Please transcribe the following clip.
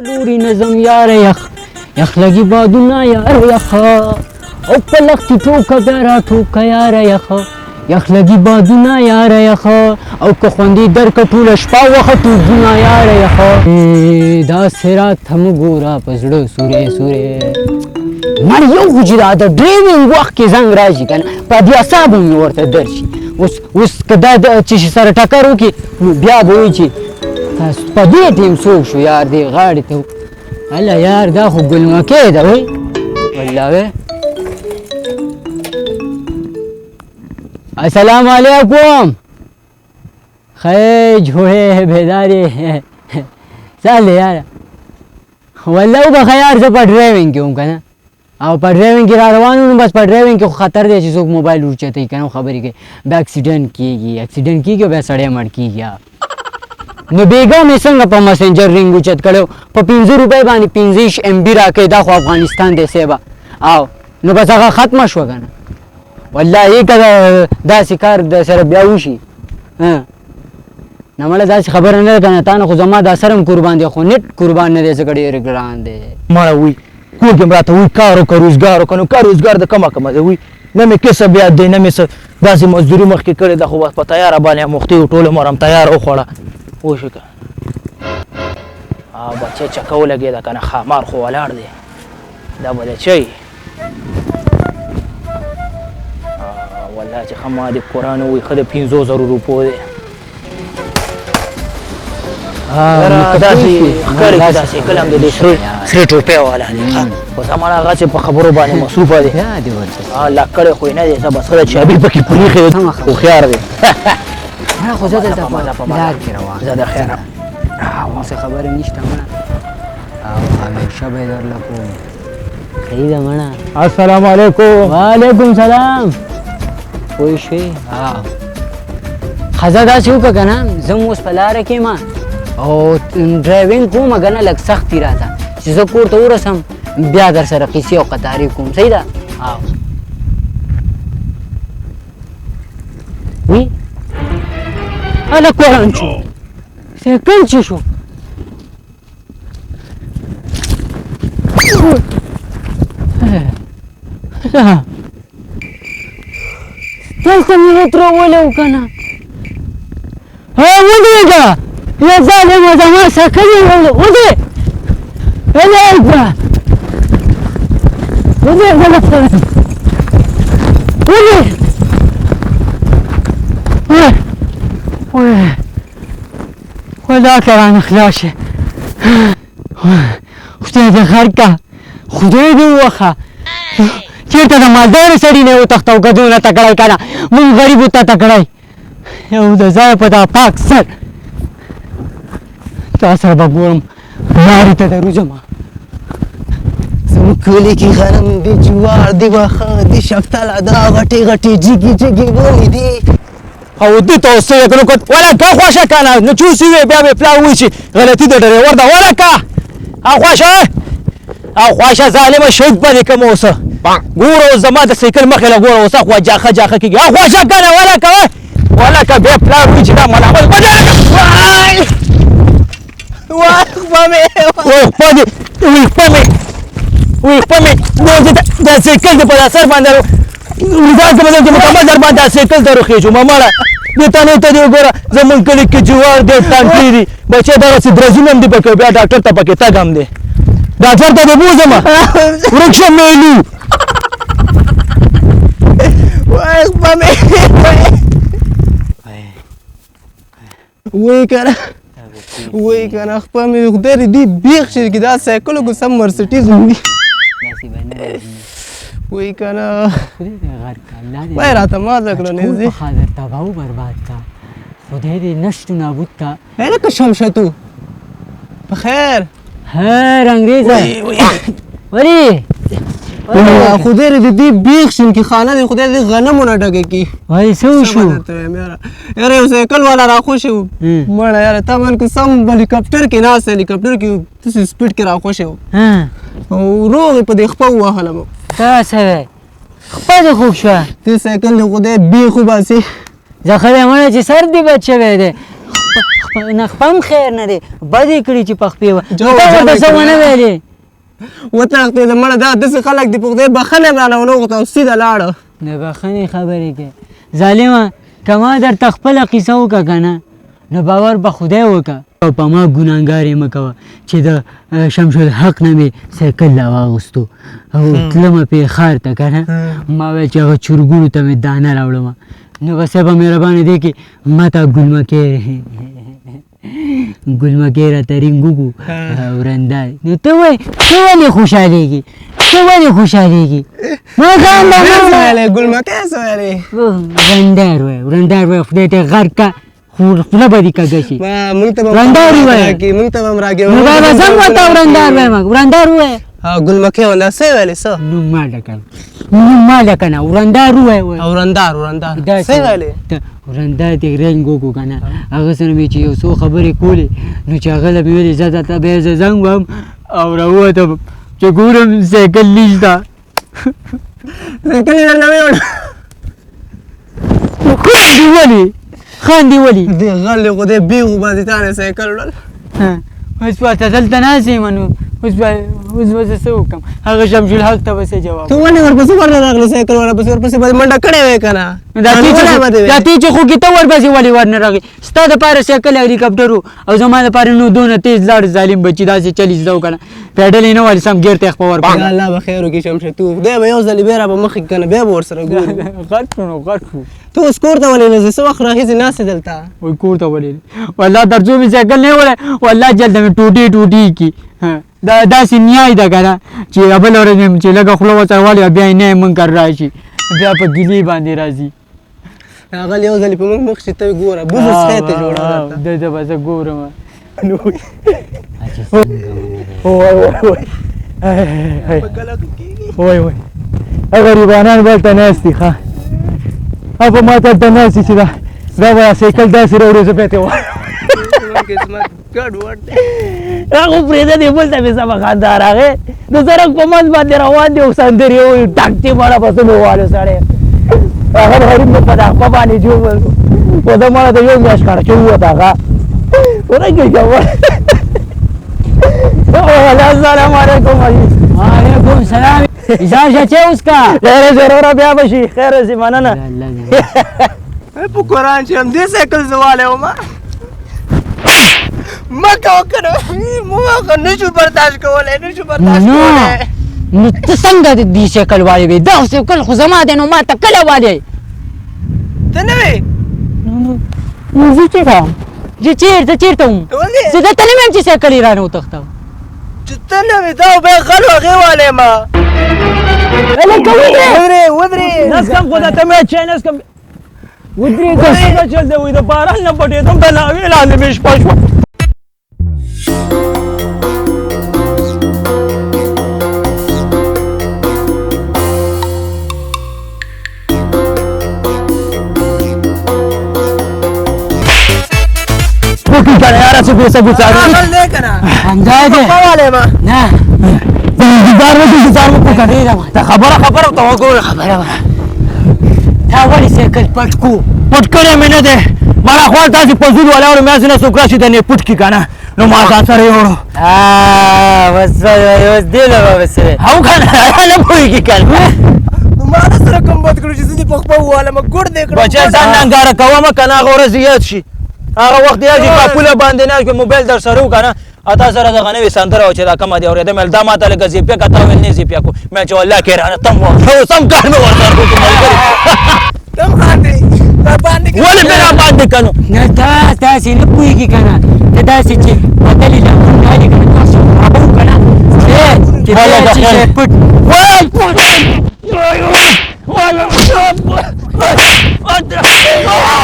لوري نظم یار یخ لګي بادونه یار یخ او په لختي ټوکه بیا را ټوکه یار یخ لګي بادونه یار یخ او که خوندې درکه ټوله شپه وخه توپونه یار یخ دا صراط هم ګوره په زړه سورې سورې مړ یو خو چې دا د ډریوینګ وخت کې زنګ راشي که نه په دې اعصابو مې ورته درشي اوس که دا چې سره ټکر وکړي نو بیا به وایي چې تاسو په دې ټیم څوک شو یار دې غاړې ته هله یار دا خو ګلمکۍ ده وی والله وی السلام علیکم خیر جوړې بیدارې سهل دی یاره والله وبخه یار زه په ډرایوینګ کې وم که نه او په ډرایوینګ کې را روان وم نو بس په ډرایوینګ کې خو خطر دی چې څوک موبایل ورچتوي که نه خبرې کوي بیا اکسیډنټ کېږي او بیا سړی مړ کېږي نو بیګا مې څنګه په مسنجر رینګ اوچت کړی په 15 روپۍ باندې 15 MB راکوي دا خو افغانستان دی صیبه او نو بس هغه ختمه شوه که نه والله که داسې کار د سره بیا وشي نه مړه داسې خبره نه ده که نه تا نه خو زما دا سر هم قربان دی خو نټ قربان نه دی ځکه ډېر ګران دی مړه وي کور کې م راته وایي کار وکړه روزګار وکړه نو کار روزګار د کمه کمه دی وایي نه مې کسب یاد دی نه مې څه داسې مزدوري مخکې کړې ده خو بس په تیاره باندې مختې و ټول عمر هم تیاره وخوړه پوه شو که بچی چکه ولګېده که نه ښامار خو ولاړ دی دا به دی چی والله چې ښه ما دې قرآن ووایي ښه د 500,000 روپو دی داسې ښکاري چې داسې کله هم د دې سرې ټوپۍ والا دی خو زمان هغه چې په خبرو باندې مصروفه دی لا کړی خو یې نه دی څه بس ښه ده چې ابي پکې پرېښی هوښیار دی خو زه دلته په لار کې روان زه د خیره څه خبرې نشته مړه او همیشه به یې درله کوم صحیح ده مړه السلام علیکم وعلیکم سلام پوه شوې ښځه داسې وکړه که نه زه هم اوس په لاره کې یم او ډرایوینګ کوم که نه لږ سخت دي راته چې زه کور ته ورسم بیا در سره قیسې او قطارې کوم صحیح ده وي هله قرآن شو سیکل چې شو دلته مې وترولی و که نه ودرېږه یا ظالمه زما سکلې ودرې ودرېږه ودرېږه لپاره ودرې خدا که رانه خلاص شه خدای دې غر که خدای دې ووخه چېرته د مالداره سړي نه یې وتښته او که دونه تکړی که نه مونږ غریبو ته تکړی یو د ځایه په دا پاک سر تا سره به ګورم لارې ته دروځمه زموږ کلي کې غنم دي جوار دي واښه دي شفتله دا غټې غټې جګې جګې ونې دي او دې ته اوس څه وکړو ولا که خوښه که نه نو چوس وي بیا به پلار وایي چې غلطي د ډریور ده ولا که او خوښه او خوښه ظالمه شهید به دې کړم اوس ګوره اوس زما د سایکل مخې له ګوره اوس خوا جاخه جاخه کېږي او خوښه که نه ولا که ولا که بیا پلار وایي چې دا ملامت دا سایکل دې په دا سر باندې ځان ته بدل چې مکمل در باندې دا سایکل ته روخېږو مړه دې تنې ته دې وګوره زمونږ کلي کې جوار دی ټانکې دي بچی دغسې درزونه هم دي پکې بیا ډاکټر ته پکې تګ هم دی ډاکټر ته دې بوځمه ورک شه میلو وایي که نه وایي که نه خپه مې خدای دې دې بیخ شي که دا سایکل خو سم مرسټیز وي وایي که نه وایي راته ماته کړه نږدې خاطر تباه و برباد کا خدای دې نشت و نابود کا لکه شمشتو په خیر خیر انګریزه ولې خدای دې دې بیخ شي که خانه دې خدای دې غنمو نه ډکه کړي وایي څه وشو یاره یو سایکل والا راخوشی و مړه یاره تا من که سم هلیکاپټر کې ناست هلیکاپټر کې داسې سپیډ کې راخوشی و او روغ یې په دې خپه ووهلم دا څه دی خپه دې خوږ شوه دې سایکل دې خدای بیخ وباسي زه ښه دی مړه چې سر دې بد شوی دی نه خپم خیر نه دی بدې کړي چې په خپې وه جو تا ورته څه ونه ویلې وتښتېده مړه دا داسې خلک دي په خدای بخښنه یې رانه ونه غوښته او سیده لاړه د بخښنې خبرې کوي ظالمه که ما درته خپله قیصه وکړه که نه نو باور به خدای وکړه او په ما ګناهګار یې مه کوه چې د شمس الحق نه مې سایکل راواغوستو او تلمه پې ښار ته که نه ما ویل چې هغه چرګونو ته مې دانه راوړمه نو به صاحبه مهربانه دی کې ما ته ګلمکۍ راته رینګ وکړو ورنده نو ته وایې ته ولې خوشحالېږي ته ولې خوشحالېږي ما خانده ګلمکۍ څه ویلې ورندار وایه ورندار وایه خدای ته غر کا خوله به دې کږه شي مونږ ته به ورندار ووایه مونږ ته به هم راکړې نو بیا به څنګه ورته ورندار وایم ورندار ووایه ګلمکۍ ونده څه ویلې څه نوم ما ډکه نوم ما ډکه نه ورندار ووایه ورندار څه ویلې ورندار دې رنګ وکړو که نه هغه سره مې چې یو څو خبرې کولې نو چې هغه له مې ویلې زه درته بیا زه زنګ وهم او راووتم چې ګورم سایکل نشته سایکل یې درنه ویوړ خاندې ولې خاندې ولې دې غلې خو دې بیغو باندې تا نه سایکل وړل اوس به ته دلته ناست یم نو اوس به زه څه وکړم هغه شمس الحق ته به څه جواب ته ولې ورپسې ورنه راغلې سایکل ورپسې به منډه کړې وې که نه دا تی چې خو کې ته ورپسې ولې ورنه راغلې ستا دپاره سایکل هلیکاپټر و او زما دپاره نو دونه تیز لاړ ظالم بچي داسې چلی زده و که نه پیډل یې نه والي سم ګیر ته یې خپه ورکړه الله به خیر وکړي شمشتوب دی به یو ځلې بیا را به مخکې که نه بیا به ورسره ګورو غټ شو نو غټ شو ته اوس کور ته ولې نه ځې څه وخت راهیسې ناست یې دلته وای کور ته ولې والله تر څو مې سایکل نه وړی والله جلده مې ټوټې کی دا داسې نیای ده که نه چې بله ورځ مې چې لږه خوله ورسره والي بیا یې نه یې منکر راشي بیا په ګیلې باندې راځي هغه یو ځلې په موږ مخ چې ته ګوره بوزه سخی ته جوړه ده به زه ګورم وای غریبانان بلته ناست دي ښه او په ما ته هلته ناست دي چې دا به سایکل داسې راوړو زه بیا ته وایم هغه پرېږده دې بل ته مې سمه خندا راغې د سړک په منځ باندې روان دي او سندرې وایي ټکټې مړه په څه ووالو سړی هغه غریب مې په دغه باندې جوړ خو ده مړه د یو میاشت خرچه ووت هغه ورکې جوړ السلام علیکم وعلیکم سلام ځان شچې اوس که خیر ضروره بیا به شي خیر شي مننه په قرآن چې همدې سایکل زه والی وم مه کوه که نه موږ نه شو برداشت کولی نو ته څنګه دې سایکل والی وې دا سایکل خو زما دی نو ما ته کله والی ته نه وې نو زه چېرته وم زه چېرته وم زه دلته نه ویم چې سایکل یې رانه وتښتوه چې ته نه وې دا بیا غل هغې والی یم ودرې نسکم خو درته مې چې نسکم ودرېږه څنګه چل دی وایي د باران نه پټېدم د ناوې لاندې مې شپه شوه پوکي کنه یاره څه ګوسه غل دی که نه همدا دی ښه والی یم نه انتظار وکړه انتظار وکړه ډېره وه ته خبره ته وګوره خبره وه تا ولې سایکل پټ کړو پټ کړی مې نه دی مړه خوا تاسې په زور ولاړو میاسې نه څوک راشي ته نه یې پټ کړي که نه نو ما ځان سره یې وړو بس دې له به څه دی او که نه نه پوهېږي که نه نو ما نه سره کوم بد کړو چې زه دې په خپه ووالم ګوډ دې کړم بچی ځان ننګاره کومه که نه هغه ورځ یاد شي هغه وخت یاد شي کاپوله باندې ناست کړو موبایل در سره و که نه اتا سره دغه نوې سندره وه چې دا کومه دې اورېدم ویل دا ما ته لږه زیپیا که تا ویل نه زیپیا کړو مې چې والله کې رانه تم وه سم کار مې ورسره وکړو ملګري تم خاندې راباندې ولې مې راباندې که نو نه تا داسې نه پوهېږي که نه ته داسې چې وتلې لمون ډالې که نه تاسو خبر و که نه چې بیا چې پټ وای